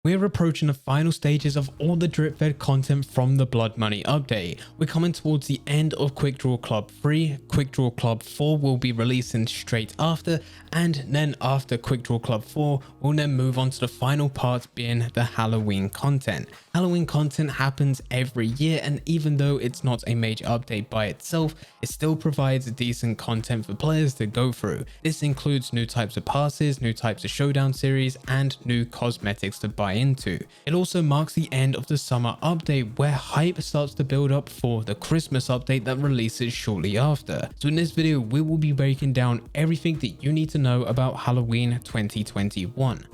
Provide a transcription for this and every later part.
We're approaching the final stages of all the drip-fed content from the Blood Money update. We're coming towards the end of Quick Draw Club 3, Quick Draw Club 4 will be releasing straight after, and then after Quick Draw Club 4, we'll then move on to the final part being the Halloween content. Halloween content happens every year, and even though it's not a major update by itself, it still provides decent content for players to go through. This includes new types of passes, new types of Showdown Series, and new cosmetics to buy into. It also marks the end of the summer update where hype starts to build up for the Christmas update that releases shortly after. So in this video, we will be breaking down everything that you need to know about Halloween 2021.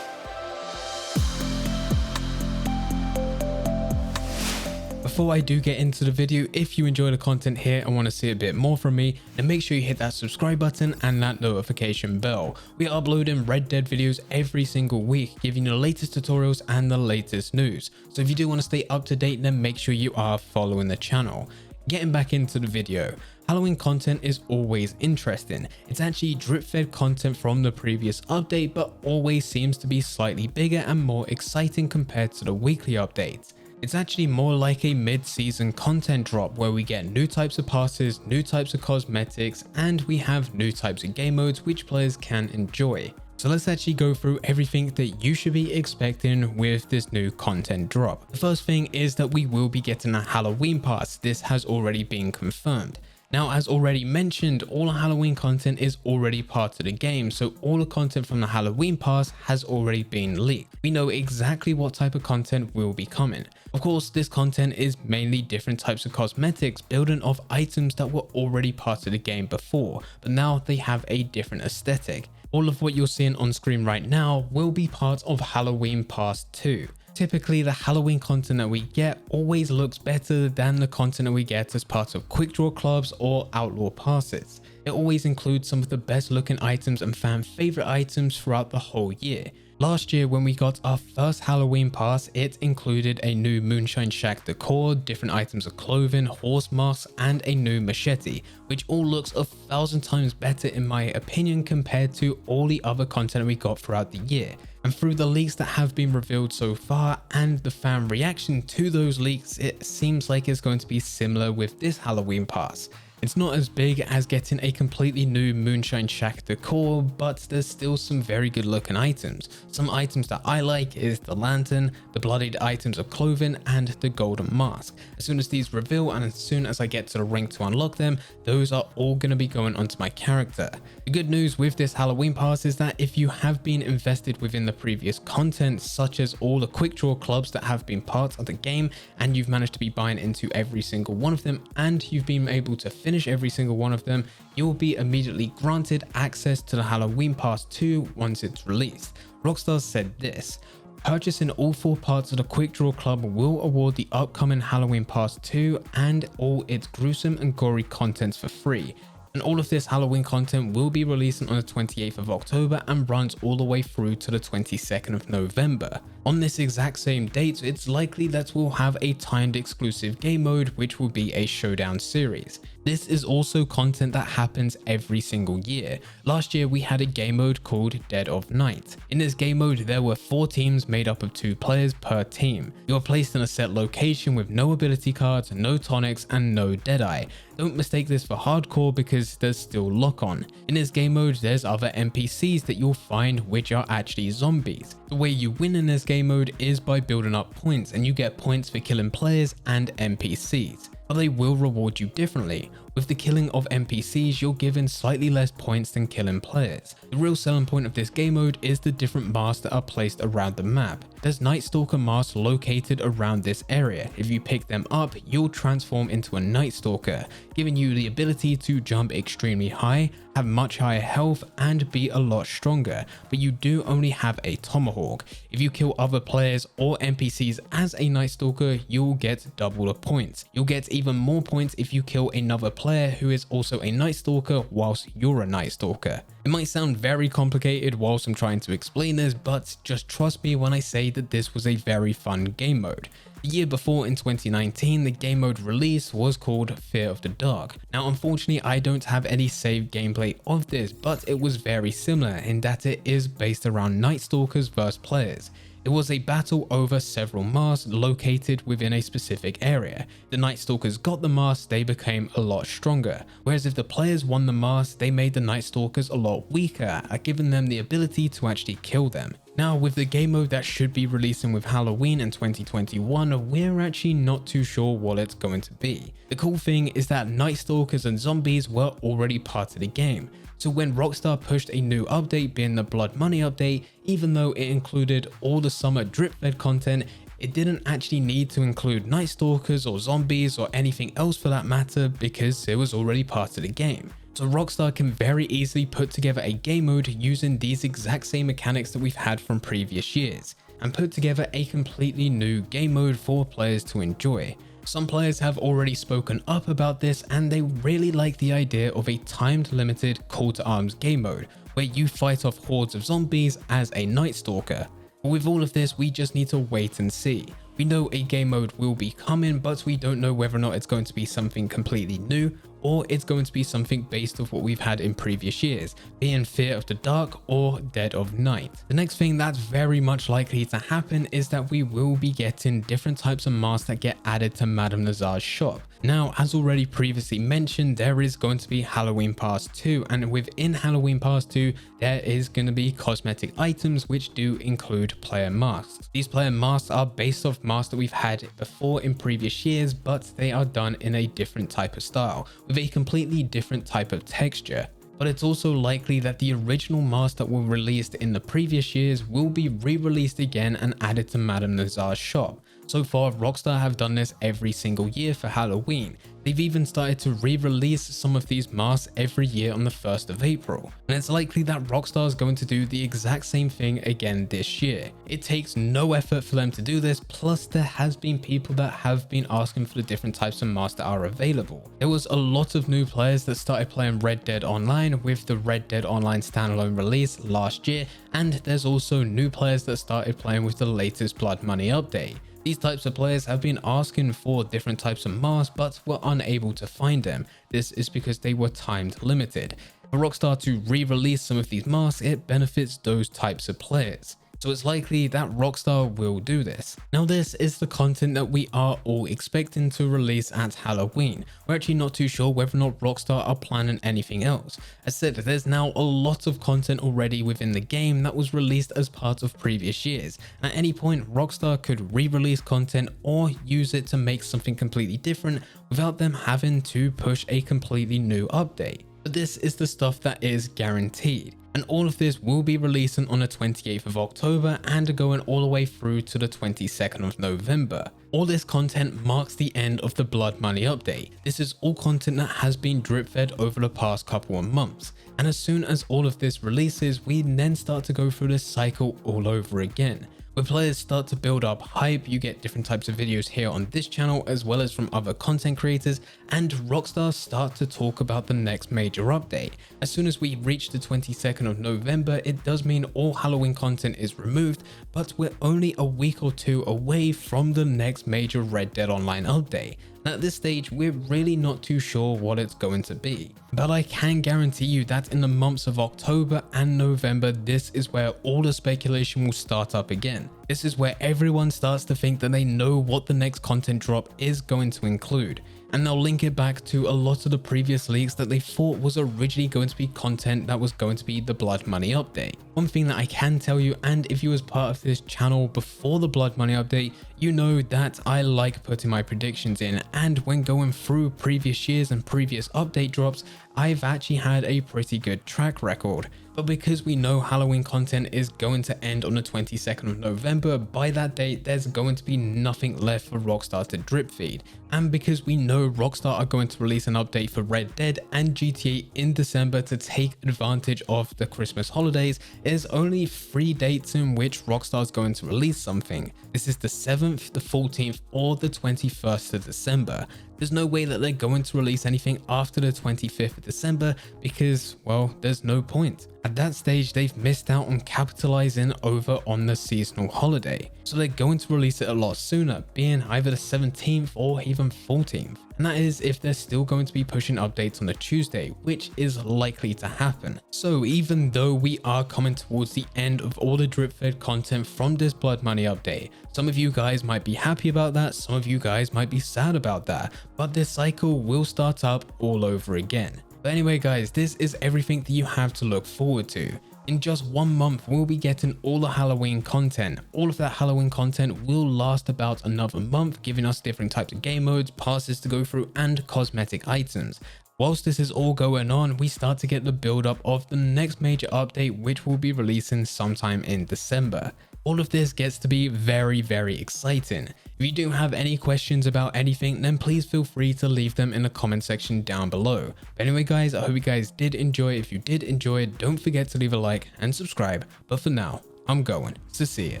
Before I do get into the video, if you enjoy the content here and want to see a bit more from me, then make sure you hit that subscribe button and that notification bell. We are uploading Red Dead videos every single week, giving you the latest tutorials and the latest news. So if you do want to stay up to date, then make sure you are following the channel. Getting back into the video, Halloween content is always interesting. It's actually drip-fed content from the previous update, but always seems to be slightly bigger and more exciting compared to the weekly updates. It's actually more like a mid-season content drop where we get new types of passes, new types of cosmetics, and we have new types of game modes which players can enjoy. So let's actually go through everything that you should be expecting with this new content drop. The first thing is that we will be getting a Halloween Pass. This has already been confirmed. Now, as already mentioned, all the Halloween content is already part of the game, so all the content from the Halloween Pass has already been leaked. We know exactly what type of content will be coming. Of course, this content is mainly different types of cosmetics, building off items that were already part of the game before, but now they have a different aesthetic. All of what you're seeing on screen right now will be part of Halloween Pass 2. Typically, the Halloween content that we get always looks better than the content that we get as part of Quick Draw Clubs or Outlaw Passes. It always includes some of the best looking items and fan favorite items throughout the whole year. Last year when we got our first Halloween Pass, it included a new Moonshine Shack decor, different items of clothing, horse masks, and a new machete, which all looks 1,000 times better in my opinion compared to all the other content we got throughout the year. And through the leaks that have been revealed so far and the fan reaction to those leaks, it seems like it's going to be similar with this Halloween Pass. It's not as big as getting a completely new Moonshine Shack decor, but there's still some very good looking items. Some items that I like is the lantern, the bloodied items of clothing, and the golden mask. As soon as these reveal and as soon as I get to the ring to unlock them, those are all going to be going onto my character. The good news with this Halloween Pass is that if you have been invested within the previous content, such as all the quick draw clubs that have been part of the game, and you've managed to be buying into every single one of them, and you've been able to finish every single one of them, you'll be immediately granted access to the Halloween Pass 2 once it's released. Rockstar said this: purchasing all 4 parts of the Quick Draw Club will award the upcoming Halloween Pass 2 and all its gruesome and gory contents for free. And all of this Halloween content will be releasing on the 28th of October and runs all the way through to the 22nd of November. On this exact same date, it's likely that we'll have a timed exclusive game mode, which will be a Showdown Series. This is also content that happens every single year. Last year we had a game mode called Dead of Night. In this game mode there were 4 teams made up of 2 players per team. You are placed in a set location with no ability cards, no tonics, and no Deadeye. Don't mistake this for hardcore because there's still lock-on. In this game mode there's other NPCs that you'll find which are actually zombies. The way you win in this game mode is by building up points, and you get points for killing players and NPCs. But they will reward you differently. With the killing of NPCs, you're given slightly less points than killing players. The real selling point of this game mode is the different masks that are placed around the map. There's Night Stalker masks located around this area. If you pick them up, you'll transform into a Night Stalker, giving you the ability to jump extremely high, have much higher health, and be a lot stronger, but you do only have a tomahawk. If you kill other players or NPCs as a Night Stalker, you'll get double the points. You'll get even more points if you kill another player who is also a Night Stalker whilst you're a Night Stalker. It might sound very complicated whilst I'm trying to explain this, but just trust me when I say that this was a very fun game mode. The year before, in 2019, the game mode release was called Fear of the Dark. Now unfortunately I don't have any saved gameplay of this, but it was very similar in that it is based around Night Stalkers versus players. It was a battle over several masks located within a specific area. The Night Stalkers got the masks, they became a lot stronger, whereas if the players won the masks, they made the Night Stalkers a lot weaker, giving them the ability to actually kill them. Now, with the game mode that should be releasing with Halloween in 2021, we're actually not too sure what it's going to be. The cool thing is that Night Stalkers and zombies were already part of the game. So when Rockstar pushed a new update, being the Blood Money update, even though it included all the summer drip-fed content, it didn't actually need to include Night Stalkers or zombies or anything else for that matter because it was already part of the game. So Rockstar can very easily put together a game mode using these exact same mechanics that we've had from previous years, and put together a completely new game mode for players to enjoy. Some players have already spoken up about this and they really like the idea of a timed limited call to arms game mode where you fight off hordes of zombies as a Night Stalker. But with all of this, we just need to wait and see. We know a game mode will be coming, but we don't know whether or not it's going to be something completely new or it's going to be something based off what we've had in previous years, being Fear of the Dark or Dead of Night. The next thing that's very much likely to happen is that we will be getting different types of masks that get added to Madame Nazar's shop. Now, as already previously mentioned, there is going to be Halloween Pass 2, and within Halloween Pass 2, there is going to be cosmetic items which do include player masks. These player masks are based off masks that we've had before in previous years, but they are done in a different type of style, with a completely different type of texture. But it's also likely that the original masks that were released in the previous years will be re-released again and added to Madame Nazar's shop. So far, Rockstar have done this every single year for Halloween. They've even started to re-release some of these masks every year on the 1st of April. And it's likely that Rockstar is going to do the exact same thing again this year. It takes no effort for them to do this, plus there has been people that have been asking for the different types of masks that are available. There was a lot of new players that started playing Red Dead Online with the Red Dead Online standalone release last year, and there's also new players that started playing with the latest Blood Money update. These types of players have been asking for different types of masks but were unable to find them. This is because they were timed limited. For Rockstar to re-release some of these masks, it benefits those types of players. So it's likely that Rockstar will do this. Now this is the content that we are all expecting to release at Halloween. We're actually not too sure whether or not Rockstar are planning anything else. As said, there's now a lot of content already within the game that was released as part of previous years. At any point, Rockstar could re-release content or use it to make something completely different without them having to push a completely new update. But this is the stuff that is guaranteed. And all of this will be releasing on the 28th of October and going all the way through to the 22nd of November. All this content marks the end of the Blood Money update. This is all content that has been drip fed over the past couple of months. And as soon as all of this releases, we then start to go through this cycle all over again. When players start to build up hype, you get different types of videos here on this channel as well as from other content creators, and Rockstar start to talk about the next major update. As soon as we reach the 22nd of November, it does mean all Halloween content is removed, but we're only a week or two away from the next major Red Dead Online update. And at this stage, we're really not too sure what it's going to be. But I can guarantee you that in the months of October and November, this is where all the speculation will start up again. This is where everyone starts to think that they know what the next content drop is going to include. And they'll link it back to a lot of the previous leaks that they thought was originally going to be content that was going to be the Blood Money update. One thing that I can tell you, and if you was part of this channel before the Blood Money update, you know that I like putting my predictions in, and when going through previous years and previous update drops, I've actually had a pretty good track record. But because we know Halloween content is going to end on the 22nd of November, by that date there's going to be nothing left for Rockstar to drip feed. And because we know Rockstar are going to release an update for Red Dead and GTA in December to take advantage of the Christmas holidays, there's only 3 dates in which Rockstar is going to release something. This is the 7th, the 14th, or the 21st of December. There's no way that they're going to release anything after the 25th of December because, well, there's no point. At that stage, they've missed out on capitalizing over on the seasonal holiday. So they're going to release it a lot sooner, being either the 17th or even 14th. and that is if they're still going to be pushing updates on a Tuesday, which is likely to happen. So even though we are coming towards the end of all the drip fed content from this Blood Money update, some of you guys might be happy about that, some of you guys might be sad about that, but this cycle will start up all over again. But anyway guys, this is everything that you have to look forward to. In just 1 month, we'll be getting all the Halloween content. All of that Halloween content will last about another month, giving us different types of game modes, passes to go through, and cosmetic items. Whilst this is all going on, we start to get the build up of the next major update, which will be releasing sometime in December. All of this gets to be very, very exciting. If you do have any questions about anything, then please feel free to leave them in the comment section down below. But anyway guys, I hope you guys did enjoy. If you did enjoy, don't forget to leave a like and subscribe. But for now, I'm going to see you.